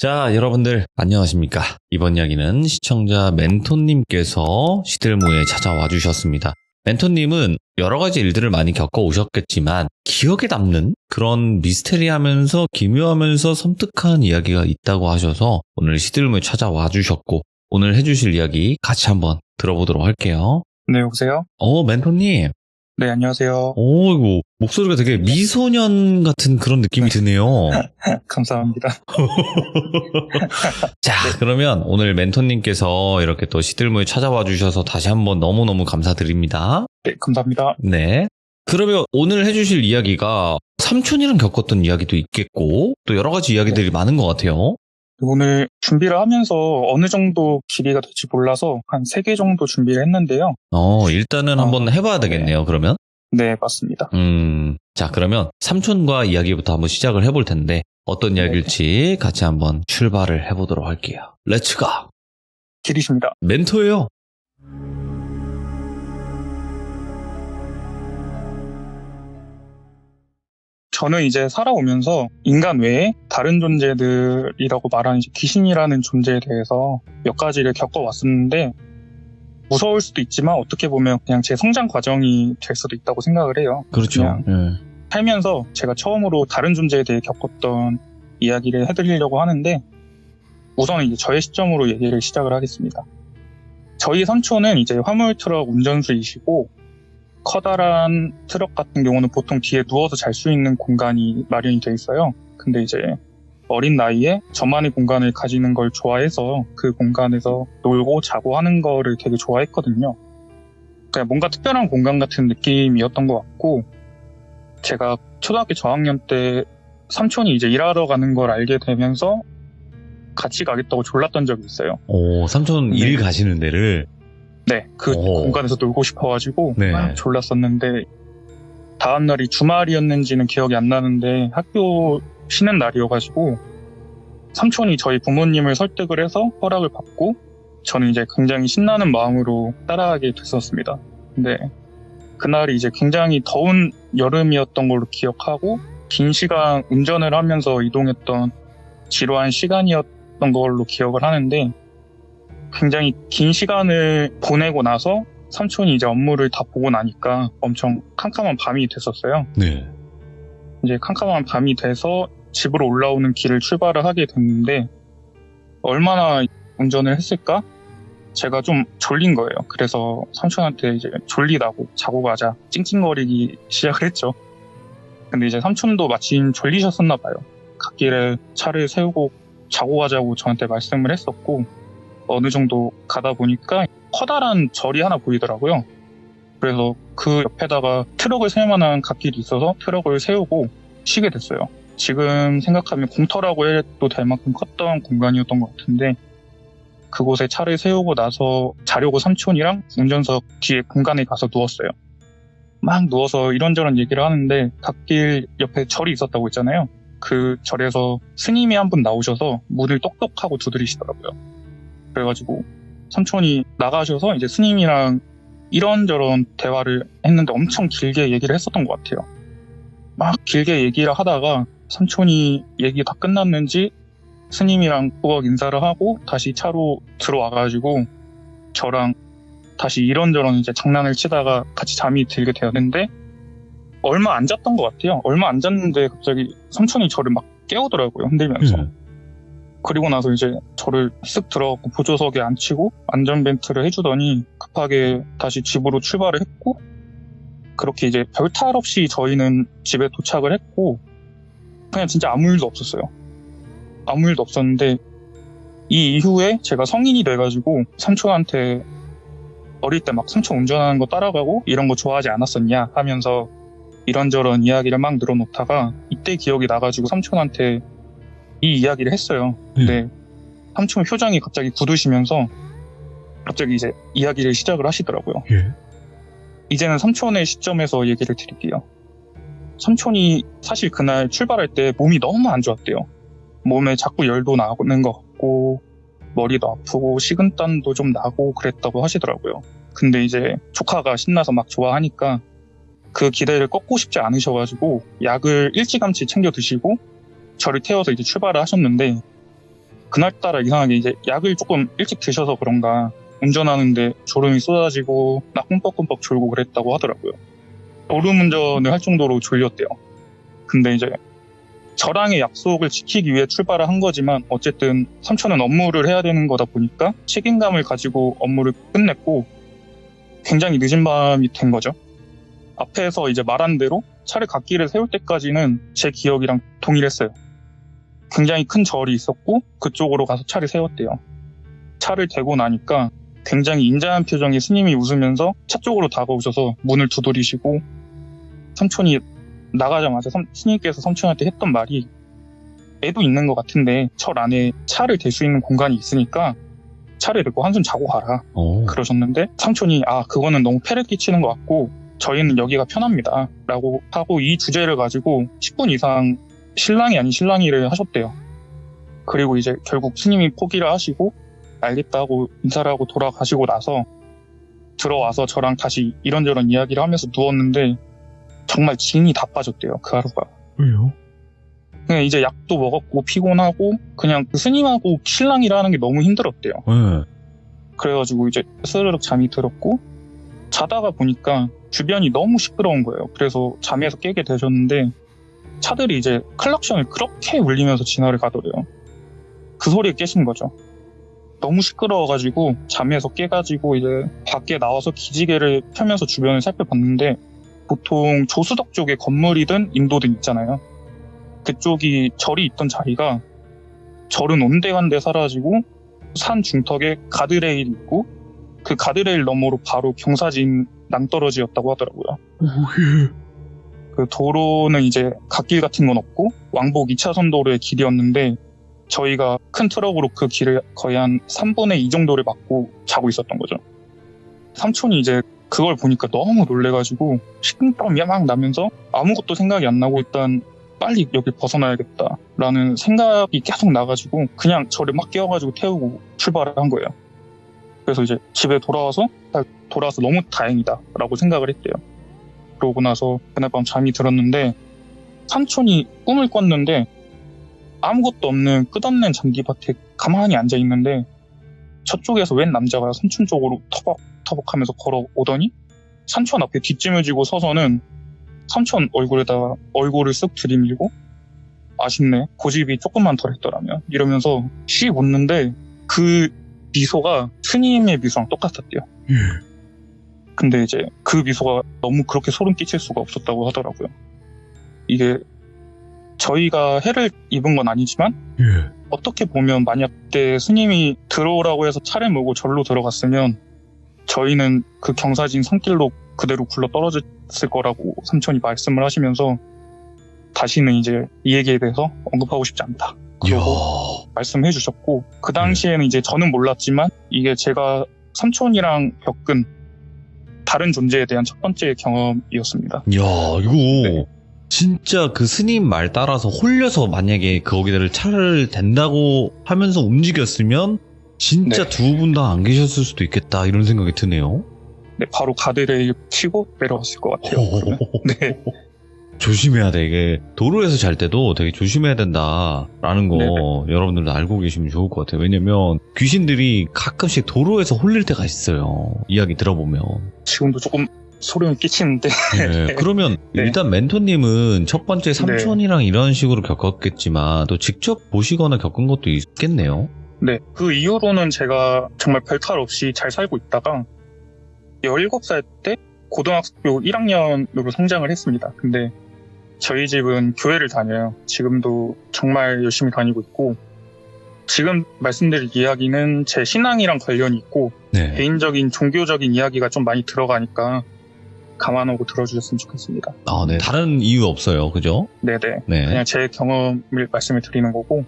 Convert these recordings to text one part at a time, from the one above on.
자, 여러분들 안녕하십니까? 이번 이야기는 시청자 멘토님께서 시들무에 찾아와 주셨습니다. 멘토님은 여러 가지 일들을 많이 겪어오셨겠지만 기억에 남는 그런 미스테리하면서 기묘하면서 섬뜩한 이야기가 있다고 하셔서 오늘 시들무에 찾아와 주셨고 오늘 해주실 이야기 같이 한번 들어보도록 할게요. 네, 여보세요? 멘토님. 네, 안녕하세요. 이거 목소리가 되게 미소년 같은 그런 느낌이 드네요. 감사합니다. 자, 그러면 오늘 멘토님께서 이렇게 또 시들무에 찾아와 주셔서 다시 한번 너무너무 감사드립니다. 네, 감사합니다. 네. 그러면 오늘 해주실 이야기가 삼촌이랑 겪었던 이야기도 있겠고 또 여러 가지 이야기들이 많은 것 같아요. 오늘 준비를 하면서 어느 정도 길이가 될지 몰라서 한 3개 정도 준비를 했는데요. 일단은 한번 해봐야 되겠네요, 그러면. 네, 맞습니다. 자, 그러면 삼촌과 이야기부터 한번 시작을 해볼 텐데 어떤 이야기일지 같이 한번 출발을 해보도록 할게요. 렛츠고! 길이십니다. 멘토예요. 저는 이제 살아오면서 인간 외에 다른 존재들이라고 말하는 이제 귀신이라는 존재에 대해서 몇 가지를 겪어왔었는데 무서울 수도 있지만 어떻게 보면 그냥 제 성장 과정이 될 수도 있다고 생각을 해요. 그렇죠. 살면서 제가 처음으로 다른 존재에 대해 겪었던 이야기를 해드리려고 하는데 우선 이제 저의 시점으로 얘기를 시작을 하겠습니다. 저희 삼촌은 이제 화물 트럭 운전수이시고 커다란 트럭 같은 경우는 보통 뒤에 누워서 잘 수 있는 공간이 마련이 돼 있어요. 근데 이제 어린 나이에 저만의 공간을 가지는 걸 좋아해서 그 공간에서 놀고 자고 하는 거를 되게 좋아했거든요. 그냥 뭔가 특별한 공간 같은 느낌이었던 것 같고 제가 초등학교 저학년 때 삼촌이 이제 일하러 가는 걸 알게 되면서 같이 가겠다고 졸랐던 적이 있어요. 삼촌 일 가시는 데를? 네, 그 공간에서 놀고 싶어가지고 네. 막 졸랐었는데 다음날이 주말이었는지는 기억이 안 나는데 학교 쉬는 날이어가지고 삼촌이 저희 부모님을 설득을 해서 허락을 받고 저는 이제 굉장히 신나는 마음으로 따라가게 됐었습니다. 근데 그날이 이제 굉장히 더운 여름이었던 걸로 기억하고 긴 시간 운전을 하면서 이동했던 지루한 시간이었던 걸로 기억을 하는데 굉장히 긴 시간을 보내고 나서 삼촌이 이제 업무를 다 보고 나니까 엄청 캄캄한 밤이 됐었어요. 네. 이제 캄캄한 밤이 돼서 집으로 올라오는 길을 출발을 하게 됐는데 얼마나 운전을 했을까? 제가 좀 졸린 거예요. 그래서 삼촌한테 이제 졸리다고 자고 가자 찡찡거리기 시작을 했죠. 근데 이제 삼촌도 마침 졸리셨었나 봐요. 갓길에 차를 세우고 자고 가자고 저한테 말씀을 했었고 어느 정도 가다 보니까 커다란 절이 하나 보이더라고요. 그래서 그 옆에다가 트럭을 세울 만한 갓길이 있어서 트럭을 세우고 쉬게 됐어요. 지금 생각하면 공터라고 해도 될 만큼 컸던 공간이었던 것 같은데 그곳에 차를 세우고 나서 자려고 삼촌이랑 운전석 뒤에 공간에 가서 누웠어요. 막 누워서 이런저런 얘기를 하는데 갓길 옆에 절이 있었다고 했잖아요. 그 절에서 스님이 한 분 나오셔서 문을 똑똑하고 두드리시더라고요. 그래가지고 삼촌이 나가셔서 이제 스님이랑 이런저런 대화를 했는데 엄청 길게 얘기를 했었던 것 같아요. 막 길게 얘기를 하다가 삼촌이 얘기 다 끝났는지 스님이랑 꾸벅 인사를 하고 다시 차로 들어와가지고 저랑 다시 이런저런 이제 장난을 치다가 같이 잠이 들게 되었는데 얼마 안 잤던 것 같아요. 얼마 안 잤는데 갑자기 삼촌이 저를 막 깨우더라고요. 흔들면서. 그리고 나서 이제 저를 쓱 들어가고 보조석에 앉히고 안전벨트를 해주더니 급하게 다시 집으로 출발을 했고 그렇게 이제 별 탈 없이 저희는 집에 도착을 했고 그냥 진짜 아무 일도 없었어요. 아무 일도 없었는데 이 이후에 제가 성인이 돼가지고 삼촌한테 어릴 때 막 삼촌 운전하는 거 따라가고 이런 거 좋아하지 않았었냐 하면서 이런저런 이야기를 막 늘어놓다가 이때 기억이 나가지고 삼촌한테 이 이야기를 했어요. 근데 삼촌 표정이 갑자기 굳으시면서 갑자기 이제 이야기를 시작을 하시더라고요. 이제는 삼촌의 시점에서 얘기를 드릴게요. 삼촌이 사실 그날 출발할 때 몸이 너무 안 좋았대요. 몸에 자꾸 열도 나는 것 같고 머리도 아프고 식은땀도 좀 나고 그랬다고 하시더라고요. 근데 이제 조카가 신나서 막 좋아하니까 그 기대를 꺾고 싶지 않으셔가지고 약을 일찌감치 챙겨 드시고 저를 태워서 이제 출발을 하셨는데 그날따라 이상하게 이제 약을 조금 일찍 드셔서 그런가 운전하는데 졸음이 쏟아지고 나 꿈뻑꿈뻑 졸고 그랬다고 하더라고요. 졸음운전을 할 정도로 졸렸대요. 근데 이제 저랑의 약속을 지키기 위해 출발을 한 거지만 어쨌든 삼촌은 업무를 해야 되는 거다 보니까 책임감을 가지고 업무를 끝냈고 굉장히 늦은 밤이 된 거죠. 앞에서 이제 말한 대로 차를 갓길에 세울 때까지는 제 기억이랑 동일했어요. 굉장히 큰 절이 있었고 그쪽으로 가서 차를 세웠대요. 차를 대고 나니까 굉장히 인자한 표정의 스님이 웃으면서 차 쪽으로 다가오셔서 문을 두드리시고 삼촌이 나가자마자 스님께서 삼촌한테 했던 말이 애도 있는 것 같은데 절 안에 차를 댈 수 있는 공간이 있으니까 차를 대고 한숨 자고 가라 그러셨는데 삼촌이 그거는 너무 폐를 끼치는 것 같고 저희는 여기가 편합니다 라고 하고 이 주제를 가지고 10분 이상 실랑이 아닌 실랑이를 하셨대요. 그리고 이제 결국 스님이 포기를 하시고 알겠다고 인사를 하고 돌아가시고 나서 들어와서 저랑 다시 이런저런 이야기를 하면서 누웠는데 정말 진이 다 빠졌대요. 그 하루가. 왜요? 그냥 이제 약도 먹었고 피곤하고 그냥 그 스님하고 실랑이를 하는 게 너무 힘들었대요. 그래가지고 이제 스르륵 잠이 들었고 자다가 보니까 주변이 너무 시끄러운 거예요. 그래서 잠에서 깨게 되셨는데 차들이 이제 클락션을 그렇게 울리면서 지나를 가더래요. 그 소리에 깨신 거죠. 너무 시끄러워가지고 잠에서 깨가지고 이제 밖에 나와서 기지개를 펴면서 주변을 살펴봤는데 보통 조수덕 쪽에 건물이든 인도든 있잖아요. 그쪽이 절이 있던 자리가 절은 온데간데 사라지고 산 중턱에 가드레일이 있고 그 가드레일 너머로 바로 경사진 낭떠러지였다고 하더라고요. 그 도로는 이제 갓길 같은 건 없고 왕복 2차선 도로의 길이었는데 저희가 큰 트럭으로 그 길을 거의 한 3분의 2 정도를 막고 자고 있었던 거죠. 삼촌이 이제 그걸 보니까 너무 놀래가지고 식은땀이 막 나면서 아무것도 생각이 안 나고 일단 빨리 여길 벗어나야겠다라는 생각이 계속 나가지고 그냥 저를 막 깨워가지고 태우고 출발을 한 거예요. 그래서 이제 집에 돌아와서 너무 다행이다라고 생각을 했대요. 그러고 나서 그날 밤 잠이 들었는데 삼촌이 꿈을 꿨는데 아무것도 없는 끝없는 잔디밭에 가만히 앉아있는데 저쪽에서 웬 남자가 삼촌 쪽으로 터벅터벅 하면서 걸어오더니 삼촌 앞에 뒷짐을 지고 서서는 삼촌 얼굴에다가 얼굴을 쓱 들이밀고 아쉽네 고집이 조금만 덜 했더라면 이러면서 씩 웃는데 그 미소가 스님의 미소랑 똑같았대요. 근데 이제 그 미소가 너무 그렇게 소름 끼칠 수가 없었다고 하더라고요. 이게 저희가 해를 입은 건 아니지만 어떻게 보면 만약 그때 스님이 들어오라고 해서 차를 몰고 절로 들어갔으면 저희는 그 경사진 산길로 그대로 굴러 떨어졌을 거라고 삼촌이 말씀을 하시면서 다시는 이제 이 얘기에 대해서 언급하고 싶지 않다. 그러고 말씀해 주셨고 그 당시에는 이제 저는 몰랐지만 이게 제가 삼촌이랑 겪은 다른 존재에 대한 첫 번째 경험이었습니다. 이야, 이거 진짜 그 스님 말 따라서 홀려서 만약에 거기다를 차를 댄다고 하면서 움직였으면 진짜 두 분 다 안 계셨을 수도 있겠다 이런 생각이 드네요. 네, 바로 가드레일 치고 내려갔을 것 같아요. 네. 조심해야 돼. 이게 도로에서 잘 때도 되게 조심해야 된다라는 거 네네. 여러분들도 알고 계시면 좋을 것 같아요. 왜냐면 귀신들이 가끔씩 도로에서 홀릴 때가 있어요. 이야기 들어보면. 지금도 조금 소름이 끼치는데. 네, 그러면 일단 멘토님은 첫 번째 삼촌이랑 이런 식으로 겪었겠지만 또 직접 보시거나 겪은 것도 있겠네요. 네. 그 이후로는 제가 정말 별탈 없이 잘 살고 있다가 17살 때 고등학교 1학년으로 성장을 했습니다. 근데 저희 집은 교회를 다녀요. 지금도 정말 열심히 다니고 있고 지금 말씀드릴 이야기는 제 신앙이랑 관련이 있고 개인적인 종교적인 이야기가 좀 많이 들어가니까 감안하고 들어주셨으면 좋겠습니다. 아, 네. 다른 이유 없어요. 그죠? 네네. 네. 그냥 제 경험을 말씀을 드리는 거고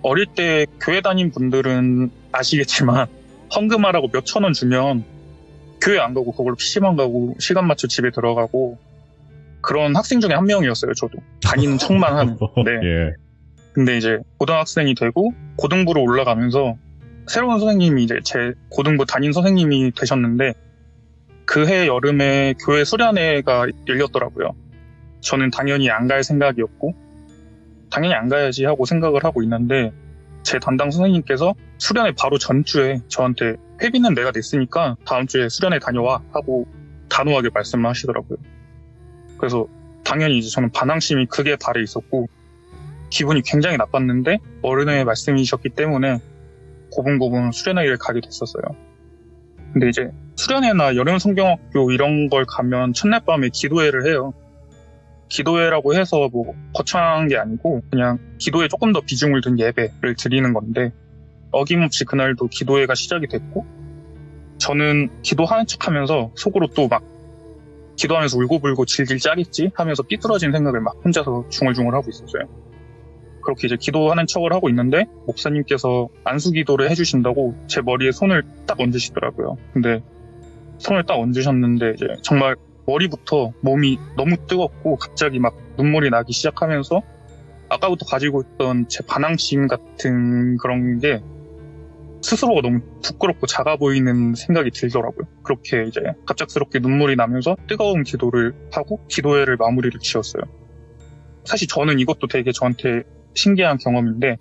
어릴 때 교회 다닌 분들은 아시겠지만 헌금하라고 몇천 원 주면 교회 안 가고 그걸로 PC방 가고 시간 맞춰 집에 들어가고 그런 학생 중에 한 명이었어요. 저도 다니는 척만 하는. 네. 예. 근데 이제 고등학생이 되고 고등부로 올라가면서 새로운 선생님이 이제 제 고등부 담임 선생님이 되셨는데 그 해 여름에 교회 수련회가 열렸더라고요. 저는 당연히 안 갈 생각이었고 당연히 안 가야지 하고 생각을 하고 있는데 제 담당 선생님께서 수련회 바로 전주에 저한테 회비는 내가 냈으니까 다음 주에 수련회 다녀와 하고 단호하게 말씀을 하시더라고요. 그래서 당연히 이제 저는 반항심이 극에 달해 있었고 기분이 굉장히 나빴는데 어른의 말씀이셨기 때문에 고분고분 수련회를 가게 됐었어요. 근데 이제 수련회나 여름성경학교 이런 걸 가면 첫날 밤에 기도회를 해요. 기도회라고 해서 뭐 거창한 게 아니고 그냥 기도에 조금 더 비중을 둔 예배를 드리는 건데 어김없이 그날도 기도회가 시작이 됐고 저는 기도하는 척하면서 속으로 또 막 기도하면서 울고불고 질질 짜겠지 하면서 삐뚤어진 생각을 막 혼자서 중얼중얼 하고 있었어요. 그렇게 이제 기도하는 척을 하고 있는데 목사님께서 안수기도를 해주신다고 제 머리에 손을 딱 얹으시더라고요. 근데 손을 딱 얹으셨는데 이제 정말 머리부터 몸이 너무 뜨겁고 갑자기 막 눈물이 나기 시작하면서 아까부터 가지고 있던 제 반항심 같은 그런 게 스스로가 너무 부끄럽고 작아 보이는 생각이 들더라고요. 그렇게 이제 갑작스럽게 눈물이 나면서 뜨거운 기도를 하고 기도회를 마무리를 지었어요. 사실 저는 이것도 되게 저한테 신기한 경험인데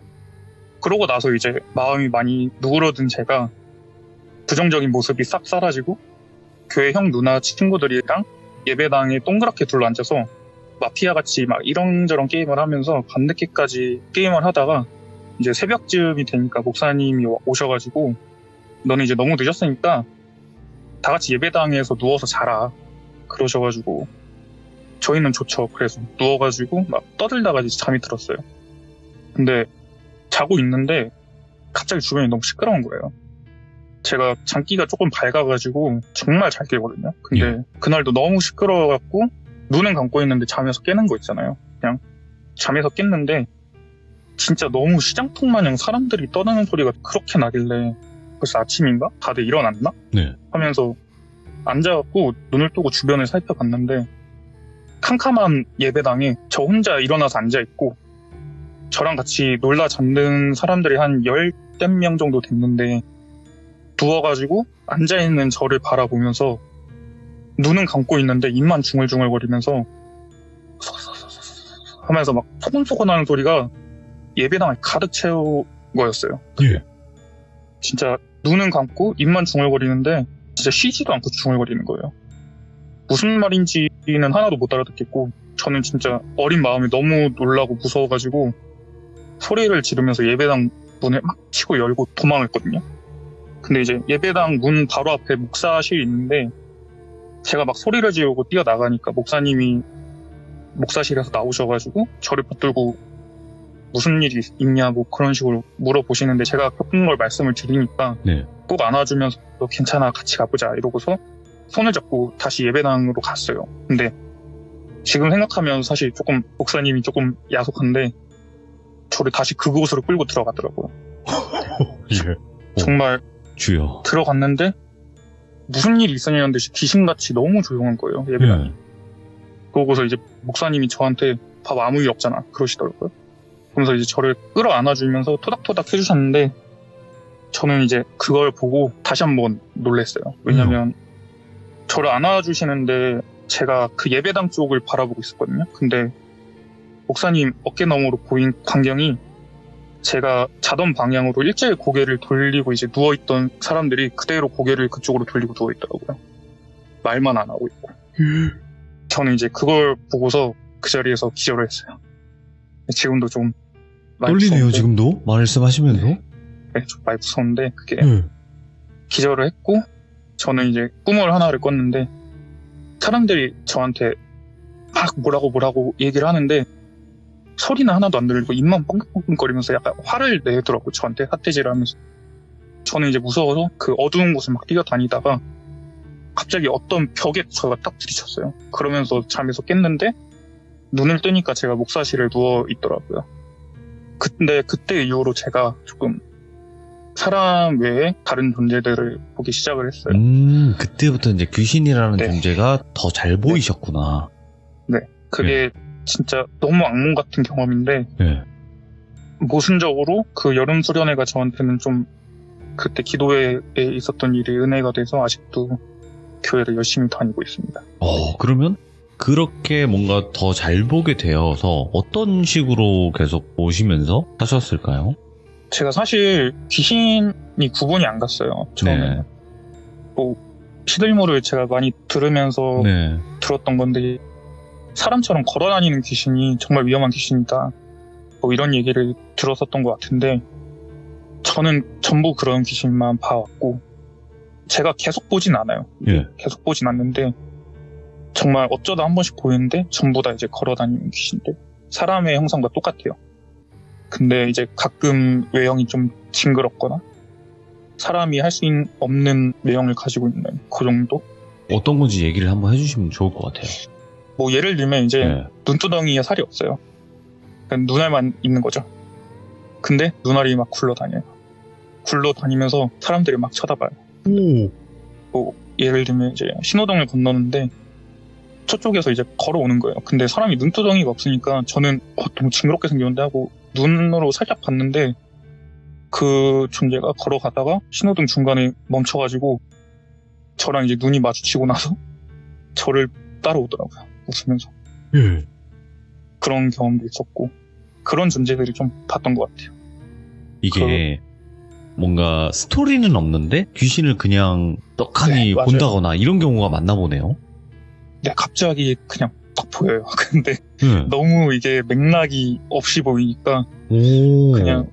그러고 나서 이제 마음이 많이 누그러든 제가 부정적인 모습이 싹 사라지고 교회 형 누나 친구들이랑 예배당에 동그랗게 둘러앉아서 마피아같이 막 이런저런 게임을 하면서 밤늦게까지 게임을 하다가 이제 새벽쯤이 되니까 목사님이 오셔가지고 너는 이제 너무 늦었으니까 다 같이 예배당에서 누워서 자라 그러셔가지고 저희는 좋죠. 그래서 누워가지고 막 떠들다가 이제 잠이 들었어요. 근데 자고 있는데 갑자기 주변이 너무 시끄러운 거예요. 제가 장기가 조금 밝아가지고 정말 잘 깨거든요. 근데 그날도 너무 시끄러워갖고 눈은 감고 있는데 잠에서 깨는 거 있잖아요. 그냥 잠에서 깼는데 진짜 너무 시장통 마냥 사람들이 떠드는 소리가 그렇게 나길래 벌써 아침인가? 다들 일어났나? 네. 하면서 앉아갖고 눈을 뜨고 주변을 살펴봤는데 캄캄한 예배당에 저 혼자 일어나서 앉아있고 저랑 같이 놀다 잠든 사람들이 한 10몇 명 정도 됐는데 누워가지고 앉아있는 저를 바라보면서 눈은 감고 있는데 입만 중얼중얼거리면서 하면서 막 소곤소곤 하는 소리가 예배당을 가득 채운 거였어요. 예. 진짜 눈은 감고 입만 중얼거리는데 진짜 쉬지도 않고 중얼거리는 거예요. 무슨 말인지는 하나도 못 알아듣겠고 저는 진짜 어린 마음에 너무 놀라고 무서워가지고 소리를 지르면서 예배당 문을 막 치고 열고 도망했거든요. 근데 이제 예배당 문 바로 앞에 목사실이 있는데 제가 막 소리를 지르고 뛰어나가니까 목사님이 목사실에서 나오셔가지고 저를 붙들고 무슨 일이 있냐 뭐 그런 식으로 물어보시는데 제가 겪은 걸 말씀을 드리니까 네. 꼭 안아주면서 너 괜찮아 같이 가보자 이러고서 손을 잡고 다시 예배당으로 갔어요. 근데 지금 생각하면 사실 조금 목사님이 조금 야속한데 저를 다시 그곳으로 끌고 들어가더라고요. 예. 정말 주여. 들어갔는데 무슨 일이 있었냐는 듯이 귀신같이 너무 조용한 거예요. 예배당이. 예. 그러고서 이제 목사님이 저한테 밥 아무 일 없잖아 그러시더라고요. 그러면서 이제 저를 끌어안아주면서 토닥토닥 해주셨는데 저는 이제 그걸 보고 다시 한번 놀랐어요. 왜냐면 저를 안아주시는데 제가 그 예배당 쪽을 바라보고 있었거든요. 근데 목사님 어깨 너머로 보인 광경이 제가 자던 방향으로 일제히 고개를 돌리고 이제 누워있던 사람들이 그대로 고개를 그쪽으로 돌리고 누워있더라고요. 말만 안 하고 있고. 저는 이제 그걸 보고서 그 자리에서 기절을 했어요. 지금도 좀 많이 떨리네요, 무서운데, 지금도? 말씀하시면서? 네, 좀 많이 무서운데 그게 예. 기절을 했고 저는 이제 꿈을 하나를 꿨는데 사람들이 저한테 막 뭐라고 얘기를 하는데 소리는 하나도 안 들리고 입만 뻥뻥뻥거리면서 약간 화를 내더라고요. 저한테 삿대질을 하면서. 저는 이제 무서워서 그 어두운 곳을 막 뛰어다니다가 갑자기 어떤 벽에 저가 딱 부딪혔어요. 그러면서 잠에서 깼는데 눈을 뜨니까 제가 목사실에 누워 있더라고요. 근데 그때 이후로 제가 조금 사람 외에 다른 존재들을 보기 시작을 했어요. 그때부터 이제 귀신이라는 네. 존재가 더 잘 보이셨구나. 그게 진짜 너무 악몽 같은 경험인데 예. 모순적으로 그 여름 수련회가 저한테는 좀 그때 기도회에 있었던 일이 은혜가 돼서 아직도 교회를 열심히 다니고 있습니다. 그러면 그렇게 뭔가 더 잘 보게 되어서 어떤 식으로 계속 보시면서 하셨을까요? 제가 사실 귀신이 구분이 안 갔어요. 처음에. 네. 뭐 시들모를 제가 많이 들으면서 네. 들었던 건데 사람처럼 걸어다니는 귀신이 정말 위험한 귀신이다. 뭐 이런 얘기를 들었었던 것 같은데 저는 전부 그런 귀신만 봐왔고 제가 계속 보진 않아요. 예. 계속 보진 않는데 정말 어쩌다 한 번씩 보이는데 전부 다 이제 걸어다니는 귀신들. 사람의 형상과 똑같아요. 근데 이제 가끔 외형이 좀 징그럽거나 사람이 할 수 없는 내용을 가지고 있는 그 정도? 어떤 건지 얘기를 한번 해주시면 좋을 것 같아요. 뭐 예를 들면 이제 네. 눈두덩이에 살이 없어요. 그러니까 눈알만 있는 거죠. 근데 눈알이 막 굴러다녀요. 굴러다니면서 사람들이 막 쳐다봐요. 오. 뭐 예를 들면 이제 신호등을 건너는데 저쪽에서 이제 걸어오는 거예요. 근데 사람이 눈두덩이가 없으니까 저는 너무 징그럽게 생겼는데 하고 눈으로 살짝 봤는데 그 존재가 걸어가다가 신호등 중간에 멈춰가지고 저랑 이제 눈이 마주치고 나서 저를 따라오더라고요. 웃으면서. 예. 그런 경험도 있었고 그런 존재들이 좀 봤던 것 같아요. 이게 뭔가 스토리는 없는데 귀신을 그냥 떡하니 네, 맞아요. 본다거나 이런 경우가 많나 보네요. 근데 갑자기 그냥 딱 보여요. 근데 네. 너무 이게 맥락이 없이 보이니까 오. 그냥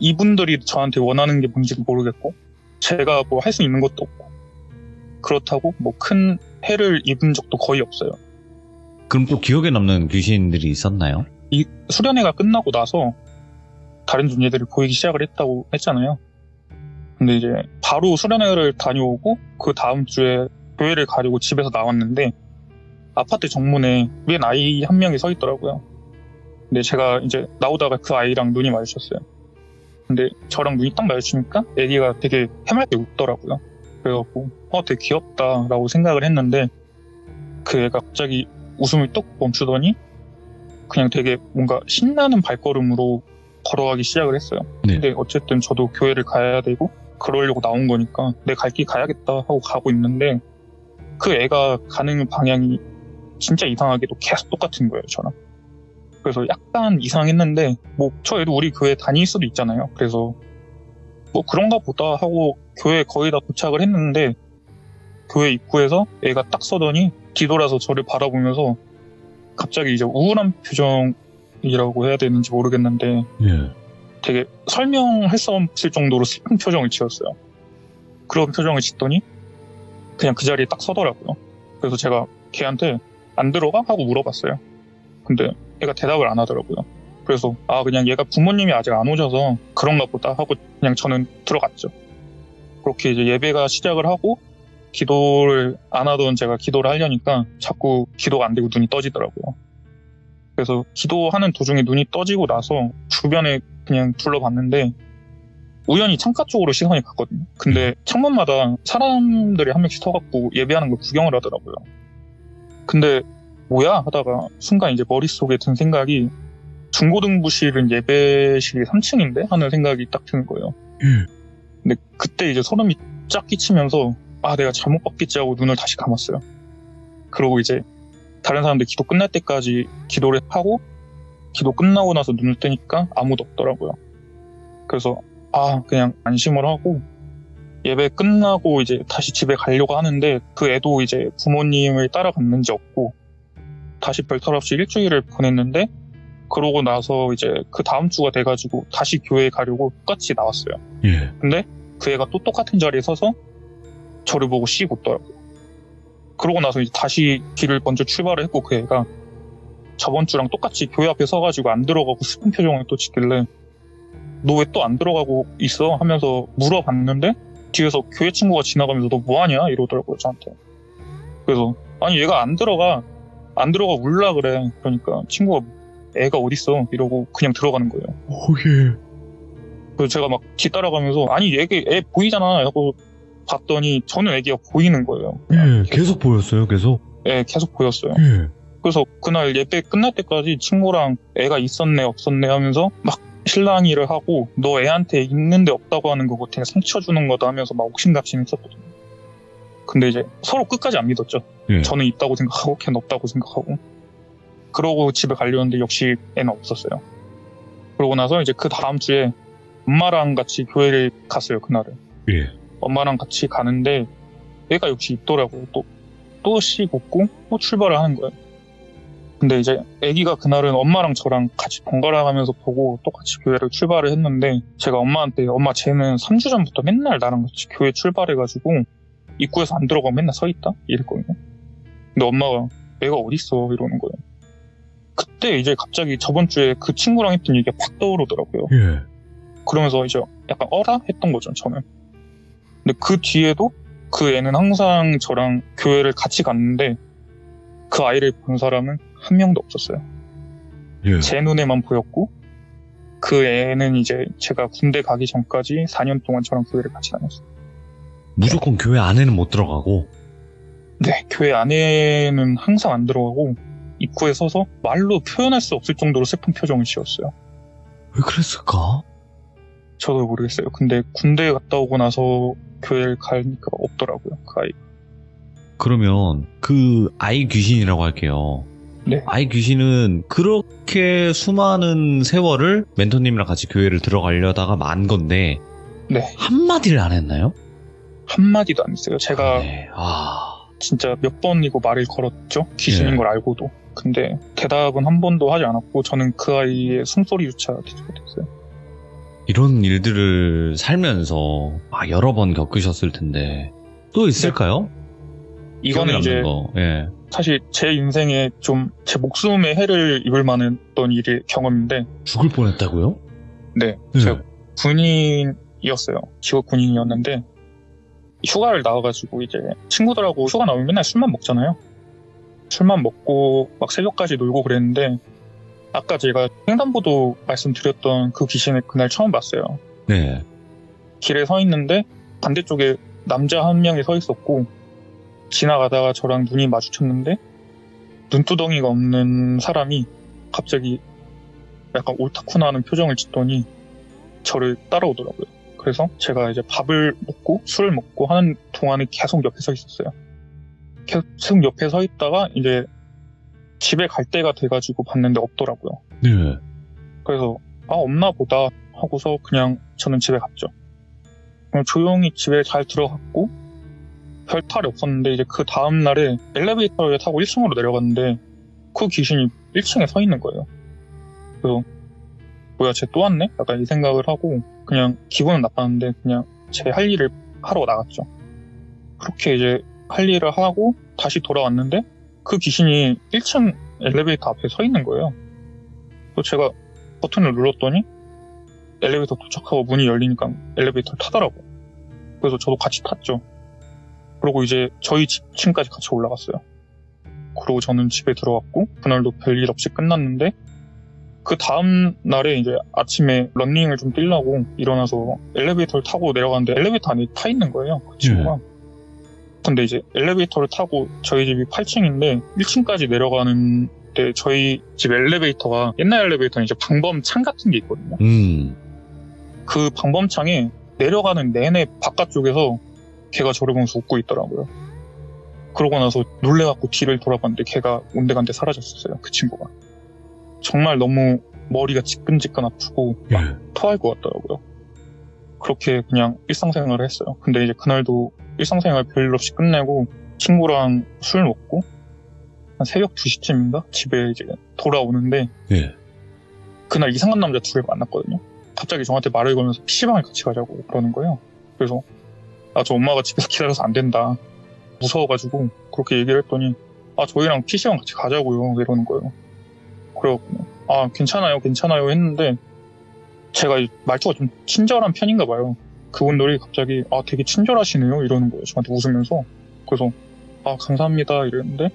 이분들이 저한테 원하는 게 뭔지도 모르겠고 제가 뭐 할 수 있는 것도 없고 그렇다고 뭐 큰 해를 입은 적도 거의 없어요. 그럼 또 기억에 남는 귀신들이 있었나요? 이 수련회가 끝나고 나서 다른 존재들이 보이기 시작을 했다고 했잖아요. 근데 이제 바로 수련회를 다녀오고 그 다음 주에 교회를 가려고 집에서 나왔는데 아파트 정문에 웬 아이 한 명이 서 있더라고요. 근데 제가 이제 나오다가 그 아이랑 눈이 마주쳤어요. 근데 저랑 눈이 딱 마주치니까 애기가 되게 해맑게 웃더라고요. 그래갖고 되게 귀엽다라고 생각을 했는데 그 애가 갑자기 웃음을 뚝 멈추더니 그냥 되게 뭔가 신나는 발걸음으로 걸어가기 시작을 했어요. 네. 근데 어쨌든 저도 교회를 가야 되고 그러려고 나온 거니까 내 갈 길 가야겠다 하고 가고 있는데 그 애가 가는 방향이 진짜 이상하게도 계속 똑같은 거예요, 저랑. 그래서 약간 이상했는데 뭐 저 애도 우리 교회 다닐 수도 있잖아요. 그래서 뭐 그런가 보다 하고 교회 거의 다 도착을 했는데 교회 입구에서 애가 딱 서더니 뒤돌아서 저를 바라보면서 갑자기 이제 우울한 표정이라고 해야 되는지 모르겠는데 예. 되게 설명할 수 없을 정도로 슬픈 표정을 지었어요. 그런 표정을 짓더니 그냥 그 자리에 딱 서더라고요. 그래서 제가 걔한테 안 들어가? 하고 물어봤어요. 근데 애가 대답을 안 하더라고요. 그래서 그냥 얘가 부모님이 아직 안 오셔서 그런가 보다 하고 그냥 저는 들어갔죠. 그렇게 이제 예배가 시작을 하고 기도를 안 하던 제가 기도를 하려니까 자꾸 기도가 안 되고 눈이 떠지더라고요. 그래서 기도하는 도중에 눈이 떠지고 나서 주변에 그냥 둘러봤는데 우연히 창가 쪽으로 시선이 갔거든요. 근데 창문마다 사람들이 한 명씩 서갖고 예배하는 걸 구경을 하더라고요. 근데 뭐야? 하다가 순간 이제 머릿속에 든 생각이 중고등부실은 예배실이 3층인데? 하는 생각이 딱 드는 거예요. 근데 그때 이제 소름이 쫙 끼치면서 내가 잘못 봤겠지 하고 눈을 다시 감았어요. 그러고 이제 다른 사람들 기도 끝날 때까지 기도를 하고 기도 끝나고 나서 눈을 뜨니까 아무도 없더라고요. 그래서 그냥 안심을 하고 예배 끝나고 이제 다시 집에 가려고 하는데 그 애도 이제 부모님을 따라갔는지 없고 다시 별탈 없이 일주일을 보냈는데 그러고 나서 이제 그 다음 주가 돼가지고 다시 교회에 가려고 똑같이 나왔어요. 예. 근데 그 애가 또 똑같은 자리에 서서 저를 보고 씩 웃더라고요. 그러고 나서 이제 다시 길을 먼저 출발을 했고 그 애가 저번 주랑 똑같이 교회 앞에 서가지고 안 들어가고 슬픈 표정을 또 짓길래 너 왜 또 안 들어가고 있어? 하면서 물어봤는데 뒤에서 교회 친구가 지나가면서 너 뭐하냐? 이러더라고요 저한테. 그래서 아니 얘가 안 들어가 울라 그래. 그러니까 친구가 애가 어딨어? 이러고 그냥 들어가는 거예요. 예. 그래서 제가 막 뒤따라가면서 아니 애 보이잖아 하고 봤더니 저는 애기가 보이는 거예요. 예. 계속 보였어요, 계속? 예, 계속 보였어요. 예. 그래서 그날 예배 끝날 때까지 친구랑 애가 있었네 없었네 하면서 막 실랑이를 하고 너 애한테 있는데 없다고 하는 거고 되게 상처 주는 거다 하면서 막 옥신각신 했었거든요. 근데 이제 서로 끝까지 안 믿었죠. 예. 저는 있다고 생각하고 걔는 없다고 생각하고 그러고 집에 가려는데 역시 애는 없었어요. 그러고 나서 이제 그 다음 주에 엄마랑 같이 교회를 갔어요, 그날은. 예. 엄마랑 같이 가는데 애가 역시 있더라고요. 또 씻고 또 출발을 하는 거예요. 근데 이제 아기가 그날은 엄마랑 저랑 같이 번갈아 가면서 보고 똑같이 교회를 출발을 했는데 제가 엄마한테 엄마 쟤는 3주 전부터 맨날 나랑 같이 교회 출발해가지고 입구에서 안 들어가고 맨날 서 있다? 이랬거든요. 근데 엄마가 애가 어딨어? 이러는 거예요. 그때 이제 갑자기 저번 주에 그 친구랑 했던 얘기가 팍 떠오르더라고요. 예. 그러면서 이제 약간 어라? 했던 거죠, 저는. 근데 그 뒤에도 그 애는 항상 저랑 교회를 같이 갔는데 그 아이를 본 사람은 한 명도 없었어요. 예. 제 눈에만 보였고 그 애는 이제 제가 군대 가기 전까지 4년 동안 저랑 교회를 같이 다녔어요. 무조건 교회 안에는 못 들어가고. 네, 교회 안에는 항상 안 들어가고 입구에 서서 말로 표현할 수 없을 정도로 슬픈 표정을 지었어요. 왜 그랬을까? 저도 모르겠어요. 근데 군대 갔다 오고 나서 교회를 가니까 없더라고요, 그 아이. 그러면 그 아이 귀신이라고 할게요. 네. 아이 귀신은 그렇게 수많은 세월을 멘토님이랑 같이 교회를 들어가려다가 만 건데 네. 한마디를 안 했나요? 한마디도 안 했어요. 제가 네. 진짜 몇 번이고 말을 걸었죠. 귀신인 예. 걸 알고도. 근데 대답은 한 번도 하지 않았고 저는 그 아이의 숨소리조차 듣지 못했어요. 이런 일들을 살면서 여러 번 겪으셨을 텐데 또 있을까요? 이거는 기억에 이제 남는 거. 예. 사실 제 인생에 좀 제 목숨에 해를 입을 만했던 일이 경험인데 죽을 뻔했다고요? 네. 예. 제가 군인이었어요. 직업 군인이었는데 휴가를 나와가지고 이제 친구들하고 휴가 나오면 맨날 술만 먹잖아요. 술만 먹고 막 새벽까지 놀고 그랬는데 아까 제가 횡단보도 말씀드렸던 그 귀신을 그날 처음 봤어요. 네. 길에 서 있는데 반대쪽에 남자 한 명이 서 있었고 지나가다가 저랑 눈이 마주쳤는데 눈두덩이가 없는 사람이 갑자기 약간 옳다쿠나 하는 표정을 짓더니 저를 따라오더라고요. 그래서 제가 이제 밥을 먹고 술을 먹고 하는 동안에 계속 옆에 서 있었어요. 계속 옆에 서 있다가 이제 집에 갈 때가 돼가지고 봤는데 없더라고요. 네. 그래서 없나 보다 하고서 그냥 저는 집에 갔죠. 그냥 조용히 집에 잘 들어갔고 별 탈이 없었는데 이제 그 다음 날에 엘리베이터를 타고 1층으로 내려갔는데 그 귀신이 1층에 서 있는 거예요. 그래서 뭐야 쟤 또 왔네? 약간 이 생각을 하고 그냥 기분은 나빴는데 그냥 제 할 일을 하러 나갔죠. 그렇게 이제 할 일을 하고 다시 돌아왔는데 그 귀신이 1층 엘리베이터 앞에 서 있는 거예요. 그래서 제가 버튼을 눌렀더니 엘리베이터 도착하고 문이 열리니까 엘리베이터를 타더라고요. 그래서 저도 같이 탔죠. 그리고 이제 저희 집 층까지 같이 올라갔어요. 그리고 저는 집에 들어갔고 그날도 별일 없이 끝났는데 그 다음 날에 이제 아침에 런닝을 좀 뛰려고 일어나서 엘리베이터를 타고 내려가는데 엘리베이터 안에 타 있는 거예요, 그 친구가. 근데 이제 엘리베이터를 타고 저희 집이 8층인데 1층까지 내려가는데 저희 집 엘리베이터가 옛날 엘리베이터는 이제 방범창 같은 게 있거든요. 그 방범창에 내려가는 내내 바깥쪽에서 걔가 저를 보면서 웃고 있더라고요. 그러고 나서 놀래갖고 뒤를 돌아봤는데 걔가 온데간데 사라졌었어요, 그 친구가. 정말 너무 머리가 지끈지끈 아프고 토할 것 같더라고요. 그렇게 그냥 일상생활을 했어요. 근데 이제 그날도 일상생활 별일 없이 끝내고 친구랑 술 먹고 한 새벽 2시쯤인가 집에 이제 돌아오는데 그날 이상한 남자 둘을 만났거든요. 갑자기 저한테 말을 걸면서 PC방을 같이 가자고 그러는 거예요. 그래서 저 엄마가 집에서 기다려서 안 된다. 무서워가지고 그렇게 얘기를 했더니 저희랑 PC방 같이 가자고요 이러는 거예요. 그래갖고 괜찮아요 했는데 제가 말투가 좀 친절한 편인가 봐요. 그분들이 갑자기 되게 친절하시네요 이러는 거예요. 저한테 웃으면서. 그래서 감사합니다 이랬는데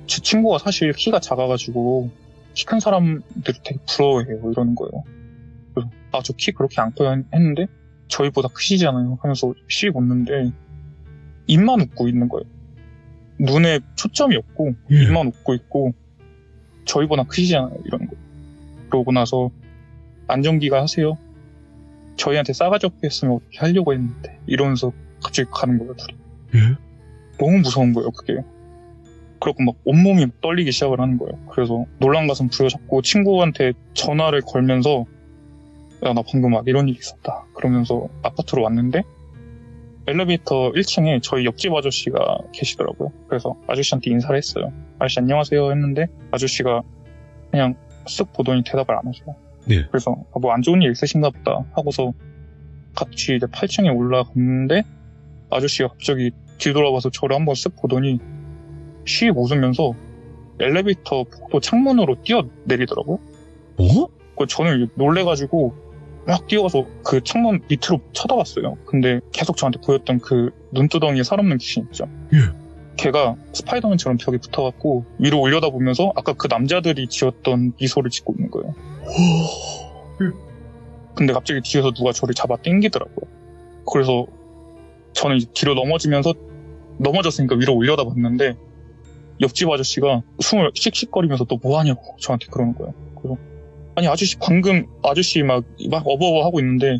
제 친구가 사실 키가 작아가지고 키 큰 사람들이 되게 부러워해요 이러는 거예요. 그래서 저 키 그렇게 안 커요 했는데 저희보다 크시잖아요 하면서 씩 웃는데 입만 웃고 있는 거예요. 눈에 초점이 없고 입만 웃고 있고 저희보다 크시잖아요 이러는 거예요. 그러고 나서 안정기가 하세요. 저희한테 싸가지 없게 했으면 어떻게 하려고 했는데 이러면서 갑자기 가는 거예요 둘이. 너무 무서운 거예요 그게. 그리고 막 온몸이 떨리기 시작을 하는 거예요. 그래서 놀란 가슴 부여잡고 친구한테 전화를 걸면서 야, 나 방금 막 이런 일이 있었다. 그러면서 아파트로 왔는데 엘리베이터 1층에 저희 옆집 아저씨가 계시더라고요. 그래서 아저씨한테 인사를 했어요. 아저씨 안녕하세요 했는데 아저씨가 그냥 쓱 보더니 대답을 안 하셔요. 네. 그래서 뭐 안 좋은 일 있으신가 보다 하고서 같이 이제 8층에 올라갔는데 아저씨가 갑자기 뒤돌아봐서 저를 한번 쓱 보더니 씩 웃으면서 엘리베이터 복도 창문으로 뛰어내리더라고요. 어? 저는 놀래가지고 막 뛰어가서 그 창문 밑으로 쳐다봤어요. 근데 계속 저한테 보였던 그 눈두덩이에 살 없는 귀신 있죠. 예. 걔가 스파이더맨처럼 벽에 붙어갖고 위로 올려다보면서 아까 그 남자들이 지었던 미소를 짓고 있는 거예요. 근데 갑자기 뒤에서 누가 저를 잡아 당기더라고요. 그래서 저는 이제 뒤로 넘어졌으니까 위로 올려다봤는데 옆집 아저씨가 숨을 씩씩거리면서 또 뭐하냐고 저한테 그러는 거예요. 그래서 아니 아저씨 방금 아저씨 막 어버어버 하고 있는데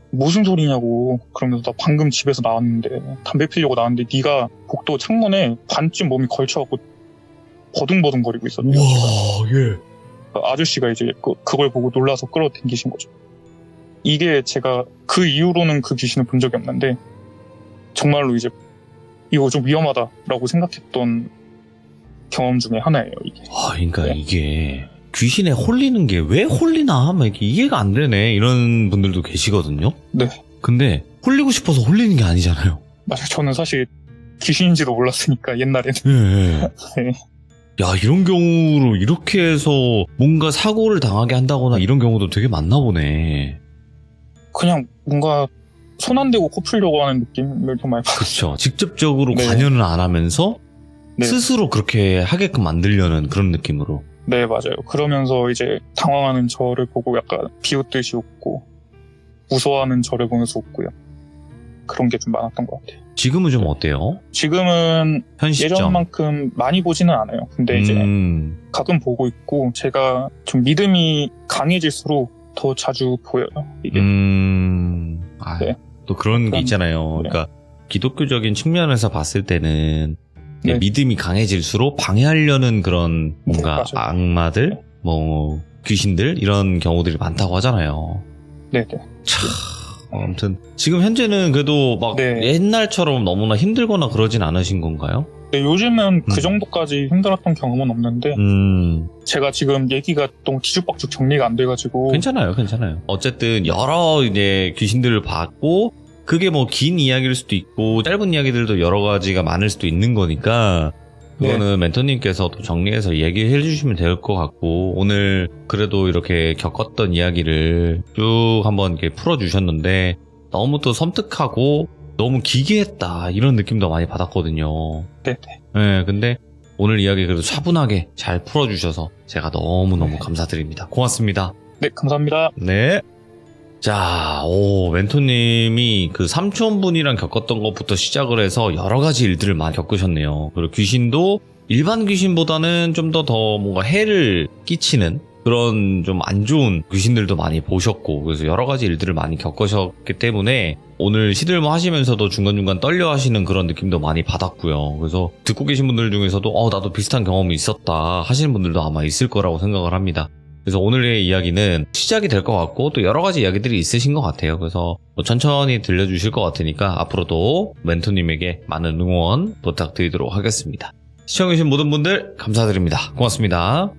무슨 소리냐고 그러면서 나 방금 집에서 나왔는데 담배 피려고 나왔는데 네가 복도 창문에 반쯤 몸이 걸쳐갖고 버둥버둥거리고 있었대요. 와, 예. 아저씨가 이제 그걸 보고 놀라서 끌어당기신 거죠. 이게 제가 그 이후로는 그 귀신을 본 적이 없는데 정말로 이제 이거 좀 위험하다라고 생각했던 경험 중에 하나예요. 이게. 그러니까 네. 이게 귀신에 홀리는 게 왜 홀리나 막 이게 이해가 안 되네 이런 분들도 계시거든요. 네. 근데 홀리고 싶어서 홀리는 게 아니잖아요. 맞아요. 저는 사실 귀신인지도 몰랐으니까 옛날에는. 예. 네. 야, 이런 경우로 이렇게 해서 뭔가 사고를 당하게 한다거나 이런 경우도 되게 많나 보네. 그냥 뭔가 손 안 대고 코 풀려고 하는 느낌을 좀 많이 받았어요. 그렇죠. 직접적으로 네. 관여는 안 하면서 네. 스스로 그렇게 하게끔 만들려는 그런 느낌으로. 네, 맞아요. 그러면서 이제 당황하는 저를 보고 약간 비웃듯이 웃고 무서워하는 저를 보면서 웃고요. 그런 게 좀 많았던 것 같아요. 지금은 좀 어때요? 지금은 현 시점. 예전만큼 많이 보지는 않아요. 근데 이제 가끔 보고 있고 제가 좀 믿음이 강해질수록 더 자주 보여요. 이게. 네. 또 그런 게 있잖아요. 네. 그러니까 기독교적인 측면에서 봤을 때는 네. 믿음이 강해질수록 방해하려는 그런 뭔가 맞아요. 악마들, 네. 뭐 귀신들 이런 경우들이 많다고 하잖아요. 네네. 참. 아무튼 지금 현재는 그래도 막 네. 옛날처럼 너무나 힘들거나 그러진 않으신 건가요? 네, 요즘은 그 정도까지 힘들었던 경험은 없는데 제가 지금 얘기가 너무 뒤죽박죽 정리가 안 돼가지고 괜찮아요. 어쨌든 여러 이제 귀신들을 봤고 그게 뭐 긴 이야기일 수도 있고 짧은 이야기들도 여러 가지가 많을 수도 있는 거니까 그거는 멘토님께서도 정리해서 얘기해 주시면 될 것 같고 오늘 그래도 이렇게 겪었던 이야기를 쭉 한번 이렇게 풀어주셨는데 너무 또 섬뜩하고 너무 기괴했다 이런 느낌도 많이 받았거든요. 네네. 네, 근데 오늘 이야기 그래도 차분하게 잘 풀어주셔서 제가 너무너무 네. 감사드립니다. 고맙습니다. 네, 감사합니다. 네. 자, 멘토님이 그 삼촌분이랑 겪었던 것부터 시작을 해서 여러 가지 일들을 많이 겪으셨네요. 그리고 귀신도 일반 귀신보다는 좀 더 뭔가 해를 끼치는 그런 좀 안 좋은 귀신들도 많이 보셨고, 그래서 여러 가지 일들을 많이 겪으셨기 때문에 오늘 시들모 하시면서도 중간중간 떨려 하시는 그런 느낌도 많이 받았고요. 그래서 듣고 계신 분들 중에서도 나도 비슷한 경험이 있었다 하시는 분들도 아마 있을 거라고 생각을 합니다. 그래서 오늘의 이야기는 시작이 될 것 같고 또 여러 가지 이야기들이 있으신 것 같아요. 그래서 천천히 들려주실 것 같으니까 앞으로도 멘토님에게 많은 응원 부탁드리도록 하겠습니다. 시청해주신 모든 분들 감사드립니다. 고맙습니다.